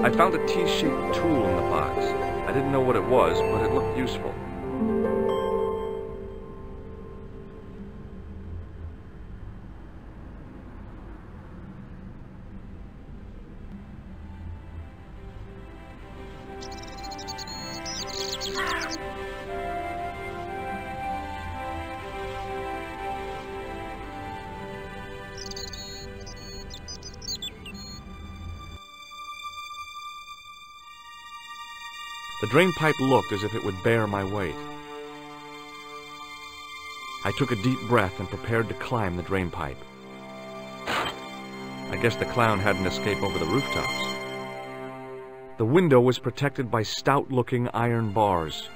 I found a T-shaped tool in the box. I didn't know what it was, but it looked useful. The drain pipe looked as if it would bear my weight. I took a deep breath and prepared to climb the drain pipe. I guess the clown hadn't escaped over the rooftops. The window was protected by stout-looking iron bars.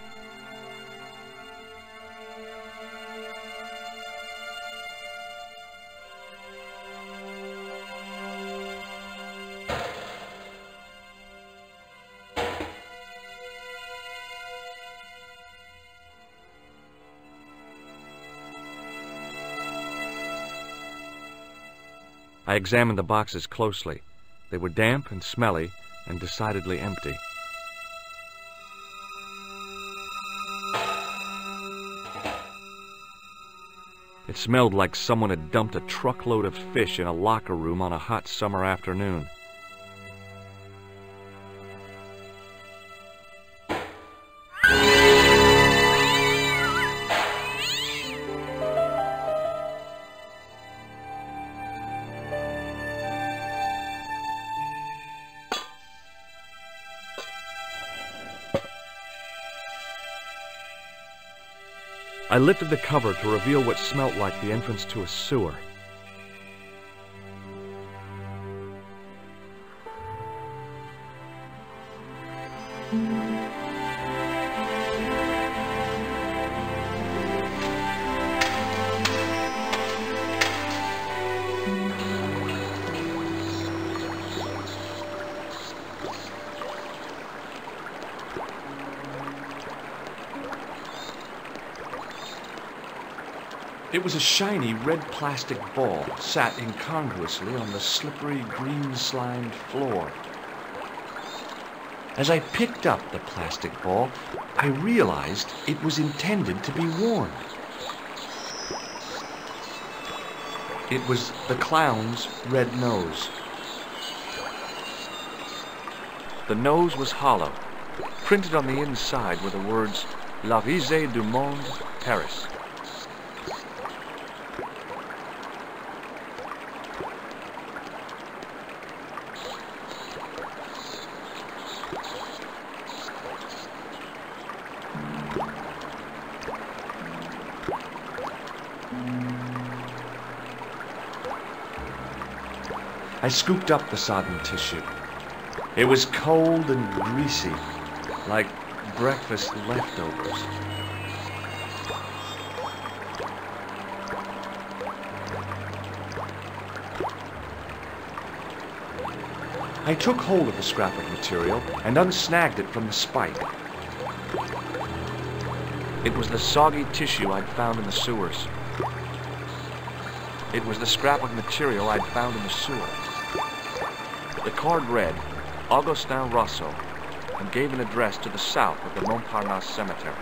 I examined the boxes closely. They were damp and smelly and decidedly empty. It smelled like someone had dumped a truckload of fish in a locker room on a hot summer afternoon. I lifted the cover to reveal what smelt like the entrance to a sewer. It was a shiny red plastic ball sat incongruously on the slippery green-slimed floor. As I picked up the plastic ball, I realized it was intended to be worn. It was the clown's red nose. The nose was hollow. Printed on the inside were the words, La Risée du Monde, Paris. I scooped up the sodden tissue. It was cold and greasy, like breakfast leftovers. I took hold of the scrap of material and unsnagged it from the spike. It was the soggy tissue I'd found in the sewers. It was the scrap of material I'd found in the sewer. The card read, Augustin Rousseau, and gave an address to the south of the Montparnasse Cemetery.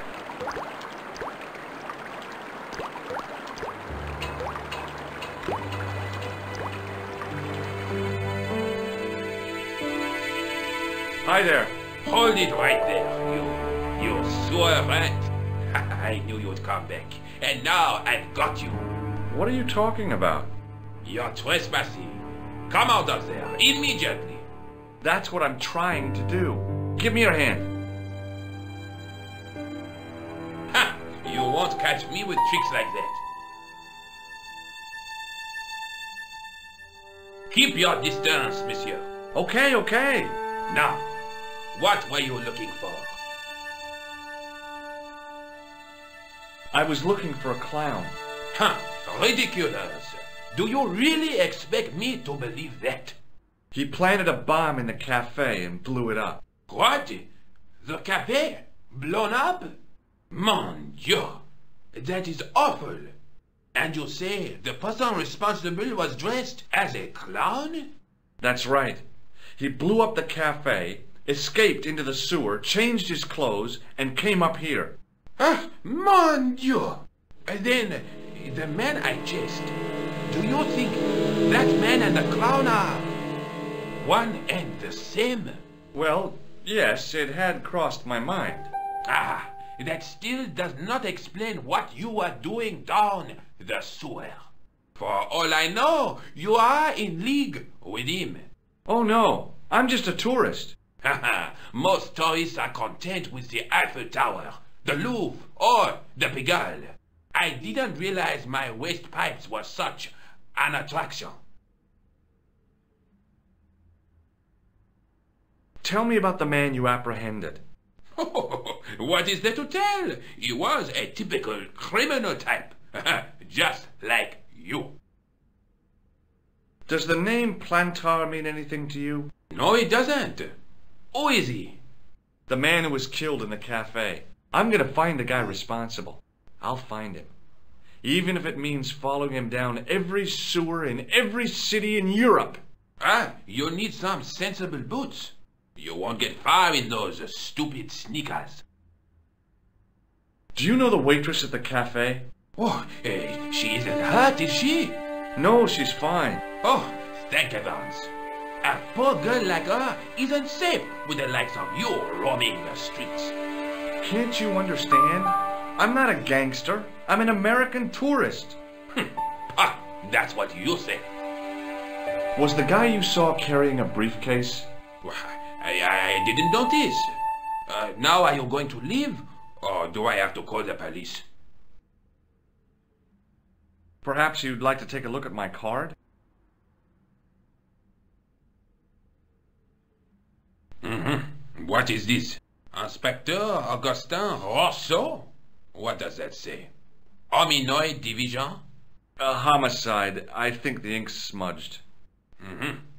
Hi there. Hold it right there, you sewer rat. I knew you'd come back, and now I've got you. What are you talking about? You're trespassing. Come out of there, immediately. That's what I'm trying to do. Give me your hand. Ha! You won't catch me with tricks like that. Keep your distance, monsieur. Okay, okay. Now, what were you looking for? I was looking for a clown. Huh, ridiculous. Do you really expect me to believe that? He planted a bomb in the cafe and blew it up. What? The cafe? Blown up? Mon Dieu, that is awful. And you say the person responsible was dressed as a clown? That's right. He blew up the cafe, escaped into the sewer, changed his clothes, and came up here. Ah, mon Dieu! Then, the man I chased, do you think that man and the clown are one and the same? Well, yes, it had crossed my mind. Ah, that still does not explain what you were doing down the sewer. For all I know, you are in league with him. Oh no, I'm just a tourist. Haha, most tourists are content with the Eiffel Tower, the Louvre, or the Pigalle. I didn't realize my waste pipes were such an attraction. Tell me about the man you apprehended. What is there to tell? He was a typical criminal type, just like you. Does the name Plantar mean anything to you? No, it doesn't. Who is he? The man who was killed in the cafe. I'm gonna find the guy responsible. I'll find him. Even if it means following him down every sewer in every city in Europe. Ah, you need some sensible boots. You won't get far in those stupid sneakers. Do you know the waitress at the cafe? Oh, she isn't hurt, is she? No, she's fine. Oh, thank heavens. A poor girl like her isn't safe with the likes of you roaming the streets. Can't you understand? I'm not a gangster. I'm an American tourist. Ah, that's what you say. Was the guy you saw carrying a briefcase? I didn't notice. Now are you going to leave? Or do I have to call the police? Perhaps you'd like to take a look at my card? What is this? Inspector Augustin Rousseau? What does that say? Hominoid Division? A homicide. I think the ink's smudged.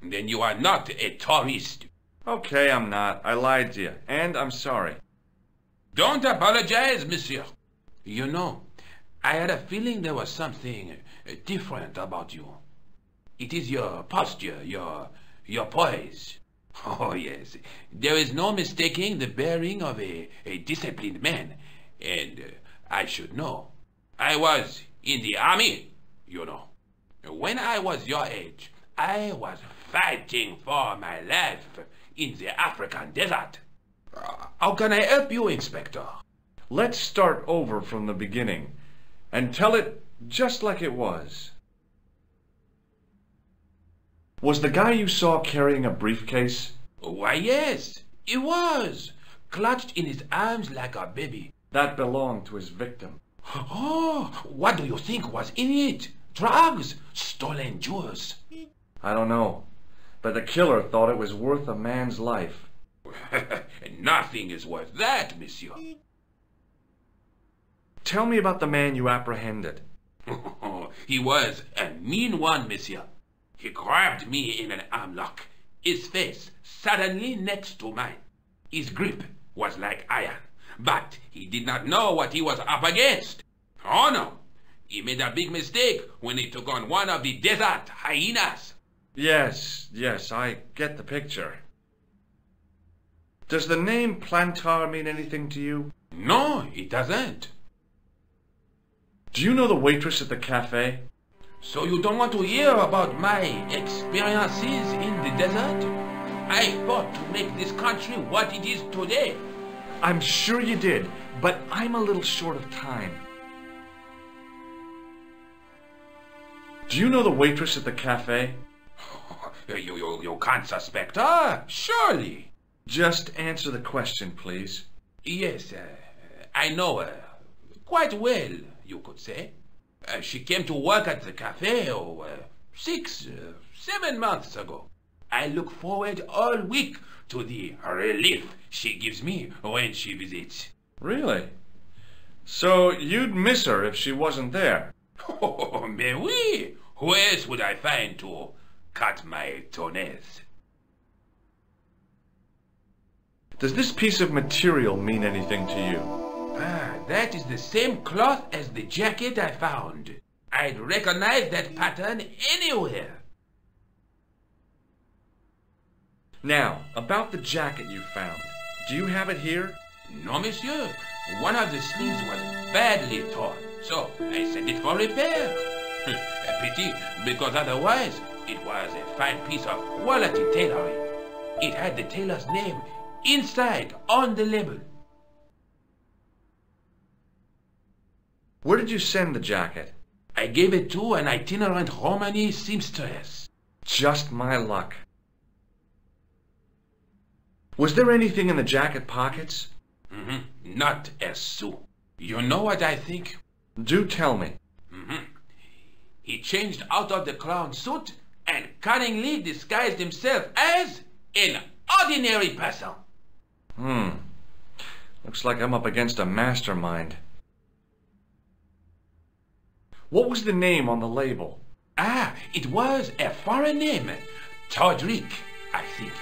Then you are not a tourist. Okay, I'm not. I lied to you, and I'm sorry. Don't apologize, monsieur. You know, I had a feeling there was something different about you. It is your posture, your poise. Oh, yes. There is no mistaking the bearing of a disciplined man. And I should know. I was in the army, you know. When I was your age, I was fighting for my life in the African desert. How can I help you, Inspector? Let's start over from the beginning and tell it just like it was. Was the guy you saw carrying a briefcase? Why, yes, he was. Clutched in his arms like a baby. That belonged to his victim. Oh, what do you think was in it? Drugs? Stolen jewels? I don't know, but the killer thought it was worth a man's life. Nothing is worth that, monsieur. Tell me about the man you apprehended. He was a mean one, monsieur. He grabbed me in an arm lock, his face suddenly next to mine. His grip was like iron, but he did not know what he was up against. Oh no, he made a big mistake when he took on one of the desert hyenas. Yes, I get the picture. Does the name Plantar mean anything to you? No, it doesn't. Do you know the waitress at the cafe? So you don't want to hear about my experiences in the desert? I fought to make this country what it is today. I'm sure you did, but I'm a little short of time. Do you know the waitress at the cafe? You can't suspect her, surely. Just answer the question, please. Yes, I know her. Quite well, you could say. She came to work at the cafe 6, 7 months ago. I look forward all week to the relief she gives me when she visits. Really? So you'd miss her if she wasn't there? Oh, mais oui. Who else would I find to cut my toenails? Does this piece of material mean anything to you? Ah, that is the same cloth as the jacket I found. I'd recognize that pattern anywhere. Now, about the jacket you found. Do you have it here? No, monsieur. One of the sleeves was badly torn, so I sent it for repair. A pity, because otherwise it was a fine piece of quality tailoring. It had the tailor's name inside on the label. Where did you send the jacket? I gave it to an itinerant Romani seamstress. Just my luck. Was there anything in the jacket pockets? Not a sou. You know what I think? Do tell me. He changed out of the clown suit and cunningly disguised himself as an ordinary person. Looks like I'm up against a mastermind. What was the name on the label? It was a foreign name. Todrick, I think.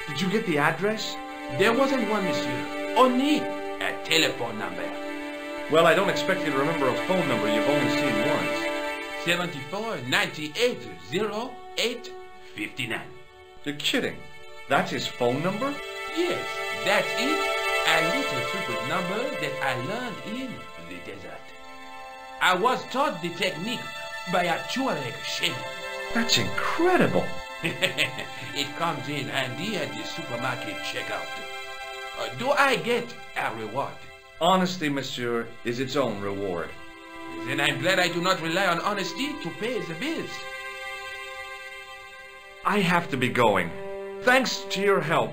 Did you get the address? There wasn't one, monsieur. Only a telephone number. Well, I don't expect you to remember a phone number you've only seen once. 74 98 08 59. You're kidding. That's his phone number? Yes, that's it. A little secret number that I learned in the desert. I was taught the technique by a Tuareg shaman. That's incredible. It comes in handy at the supermarket checkout. Do I get a reward? Honesty, monsieur, is its own reward. Then I'm glad I do not rely on honesty to pay the bills. I have to be going. Thanks to your help,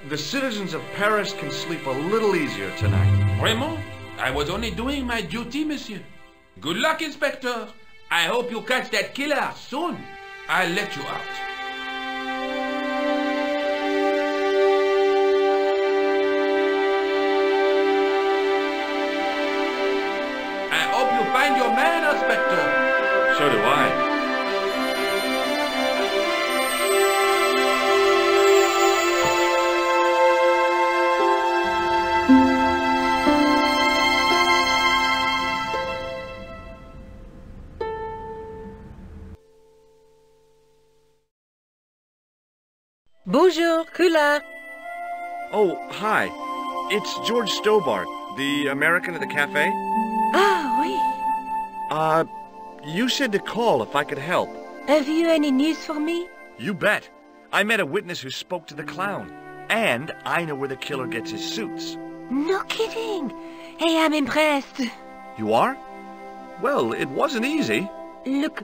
the citizens of Paris can sleep a little easier tonight. Raymond, I was only doing my duty, monsieur. Good luck, Inspector. I hope you catch that killer soon. I'll let you out. I hope you find your man, Inspector. So do I. Bonjour, Kula. Oh, hi. It's George Stobart, the American at the cafe. Ah, oui. You said to call if I could help. Have you any news for me? You bet. I met a witness who spoke to the clown. And I know where the killer gets his suits. No kidding. Hey, I'm impressed. You are? Well, it wasn't easy. Look,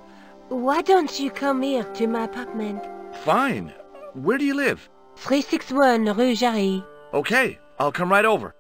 why don't you come here to my apartment? Fine. Where do you live? 361 Rue Jarry. Okay, I'll come right over.